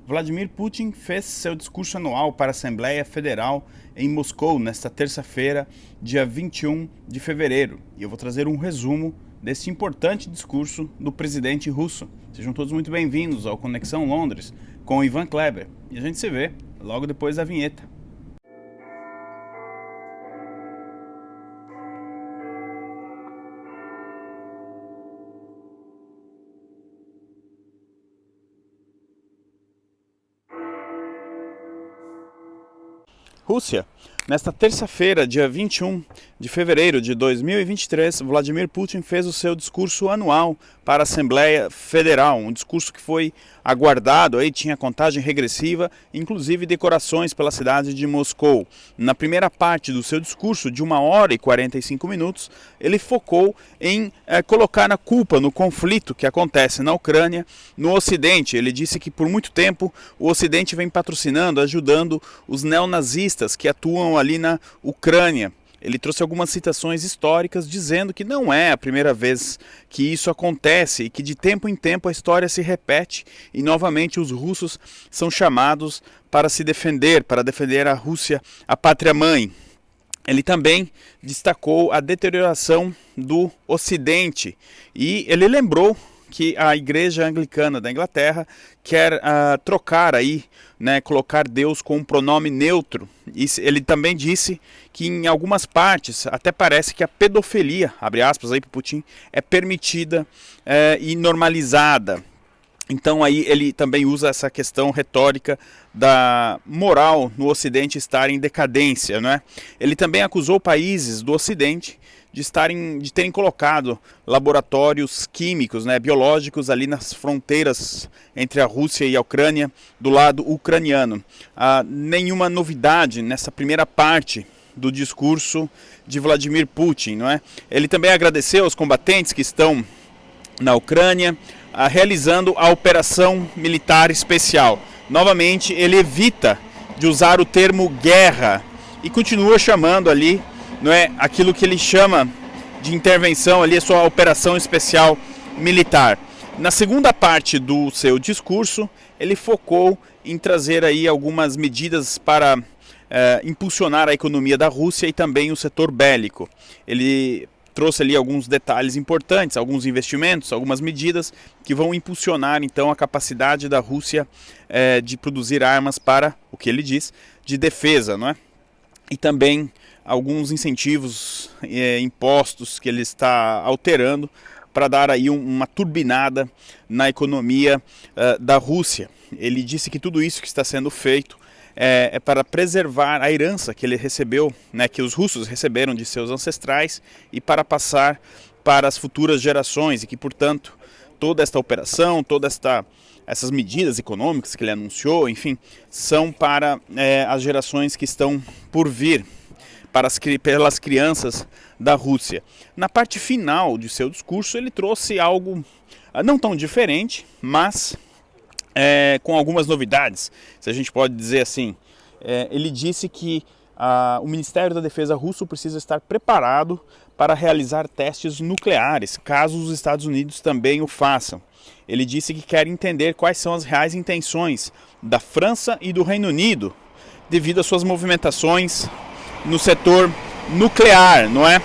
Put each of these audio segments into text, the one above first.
Vladimir Putin fez seu discurso anual para a Assembleia Federal em Moscou nesta terça-feira, dia 21 de fevereiro. E eu vou trazer um resumo desse importante discurso do presidente russo. Sejam todos muito bem-vindos ao Conexão Londres com o Ivan Kleber. E a gente se vê logo depois da vinheta. Rússia. Nesta terça-feira, dia 21 de fevereiro de 2023, Vladimir Putin fez o seu discurso anual para a Assembleia Federal, um discurso que foi aguardado, aí tinha contagem regressiva, inclusive decorações pela cidade de Moscou. Na primeira parte do seu discurso, de 1h e 45 minutos, ele focou em colocar a culpa no conflito que acontece na Ucrânia, no Ocidente. Ele disse que por muito tempo o Ocidente vem patrocinando, ajudando os neonazistas que atuam ali na Ucrânia. Ele trouxe algumas citações históricas dizendo que não é a primeira vez que isso acontece e que de tempo em tempo a história se repete e novamente os russos são chamados para se defender, para defender a Rússia, a pátria-mãe. Ele também destacou a deterioração do Ocidente e ele lembrou que a Igreja Anglicana da Inglaterra quer trocar aí, colocar Deus com um pronome neutro. E ele também disse que em algumas partes até parece que a pedofilia, abre aspas aí para Putin, é permitida e normalizada. Então aí ele também usa essa questão retórica da moral no Ocidente estar em decadência, não é? Ele também acusou países do Ocidente de terem colocado laboratórios químicos, biológicos ali nas fronteiras entre a Rússia e a Ucrânia, do lado ucraniano. Nenhuma novidade nessa primeira parte do discurso de Vladimir Putin, não é? Ele também agradeceu aos combatentes que estão na Ucrânia, realizando a operação militar especial. Novamente, ele evita de usar o termo guerra e continua chamando ali, aquilo que ele chama de intervenção ali, a sua operação especial militar. Na segunda parte do seu discurso, ele focou em trazer aí algumas medidas para impulsionar a economia da Rússia e também o setor bélico. Ele trouxe ali alguns detalhes importantes, alguns investimentos, algumas medidas que vão impulsionar então a capacidade da Rússia de produzir armas para, o que ele diz, de defesa, não é? E também alguns incentivos, impostos que ele está alterando para dar aí uma turbinada na economia da Rússia. Ele disse que tudo isso que está sendo feito é para preservar a herança que ele recebeu, que os russos receberam de seus ancestrais e para passar para as futuras gerações e que, portanto, toda esta operação, essas medidas econômicas que ele anunciou, enfim, são para as gerações que estão por vir, pelas crianças da Rússia. Na parte final de seu discurso, ele trouxe algo não tão diferente, mas com algumas novidades, se a gente pode dizer assim. Ele disse que o Ministério da Defesa russo precisa estar preparado para realizar testes nucleares, caso os Estados Unidos também o façam. Ele disse que quer entender quais são as reais intenções da França e do Reino Unido, devido às suas movimentações no setor nuclear, não é?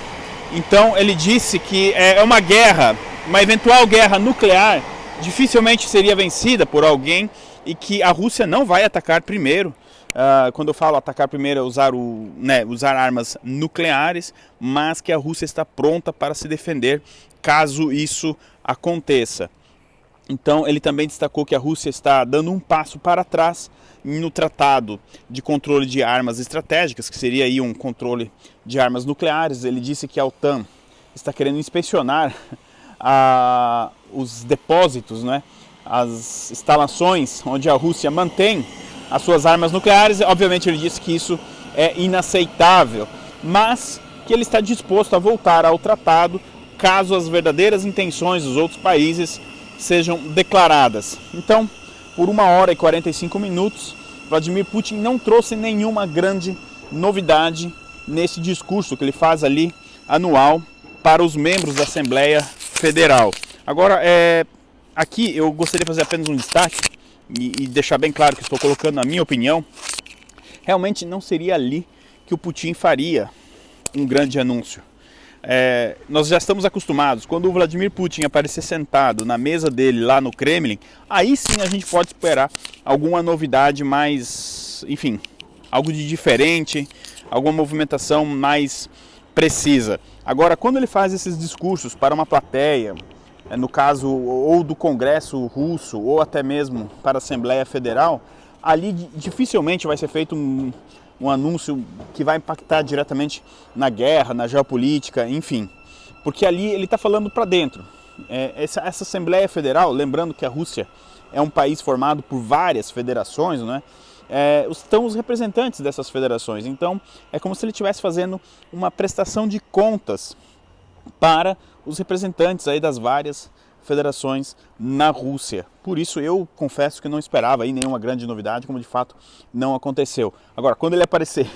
Então ele disse que uma guerra, uma eventual guerra nuclear, dificilmente seria vencida por alguém e que a Rússia não vai atacar primeiro. Quando eu falo atacar primeiro é usar armas nucleares, mas que a Rússia está pronta para se defender caso isso aconteça. Então ele também destacou que a Rússia está dando um passo para trás no Tratado de Controle de Armas Estratégicas, que seria aí um controle de armas nucleares. Ele disse que a OTAN está querendo inspecionar os depósitos, as instalações onde a Rússia mantém as suas armas nucleares. Obviamente ele disse que isso é inaceitável, mas que ele está disposto a voltar ao tratado caso as verdadeiras intenções dos outros países sejam declaradas. Então, por 1h e 45 minutos, Vladimir Putin não trouxe nenhuma grande novidade nesse discurso que ele faz ali anual para os membros da Assembleia Federal. Agora, aqui eu gostaria de fazer apenas um destaque e deixar bem claro que estou colocando a minha opinião, realmente não seria ali que o Putin faria um grande anúncio. Nós já estamos acostumados, quando o Vladimir Putin aparecer sentado na mesa dele lá no Kremlin, aí sim a gente pode esperar alguma novidade mais, enfim, algo de diferente, alguma movimentação mais precisa. Agora, quando ele faz esses discursos para uma plateia, no caso ou do Congresso russo ou até mesmo para a Assembleia Federal, ali dificilmente vai ser feito um anúncio que vai impactar diretamente na guerra, na geopolítica, enfim. Porque ali ele está falando para dentro. Essa Assembleia Federal, lembrando que a Rússia é um país formado por várias federações, não é? Estão os representantes dessas federações. Então é como se ele estivesse fazendo uma prestação de contas para os representantes aí das várias federações na Rússia. Por isso eu confesso que não esperava aí nenhuma grande novidade, como de fato não aconteceu. Agora, quando ele aparecer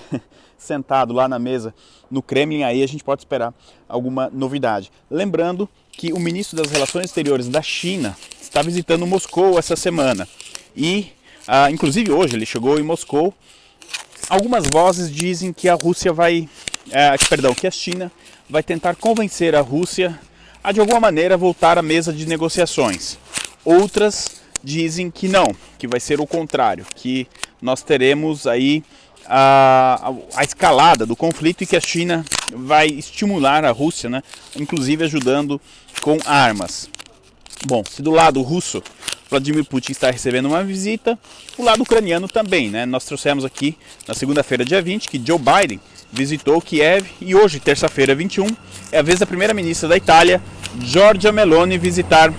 sentado lá na mesa no Kremlin, aí a gente pode esperar alguma novidade. Lembrando que o ministro das Relações Exteriores da China está visitando Moscou essa semana e inclusive hoje ele chegou em Moscou. Algumas vozes dizem que a que a China vai tentar convencer a Rússia a de alguma maneira voltar à mesa de negociações. Outras dizem que não, que vai ser o contrário, que nós teremos aí a escalada do conflito e que a China vai estimular a Rússia, né, inclusive ajudando com armas. Bom, se do lado russo Vladimir Putin está recebendo uma visita, o lado ucraniano também, né? Nós trouxemos aqui na segunda-feira, dia 20, que Joe Biden visitou Kiev e hoje, terça-feira, 21, é a vez da primeira-ministra da Itália, Giorgia Meloni, visitar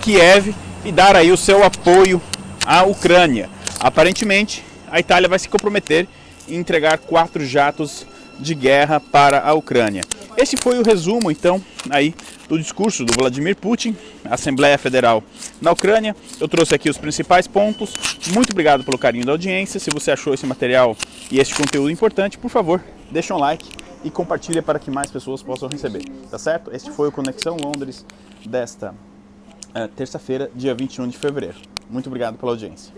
Kiev e dar aí o seu apoio à Ucrânia. Aparentemente, a Itália vai se comprometer em entregar 4 jatos de guerra para a Ucrânia. Esse foi o resumo, então, aí do discurso do Vladimir Putin, Assembleia Federal na Ucrânia. Eu trouxe aqui os principais pontos. Muito obrigado pelo carinho da audiência. Se você achou esse material e esse conteúdo importante, por favor, deixa um like e compartilha para que mais pessoas possam receber. Tá certo? Este foi o Conexão Londres desta terça-feira, dia 21 de fevereiro. Muito obrigado pela audiência.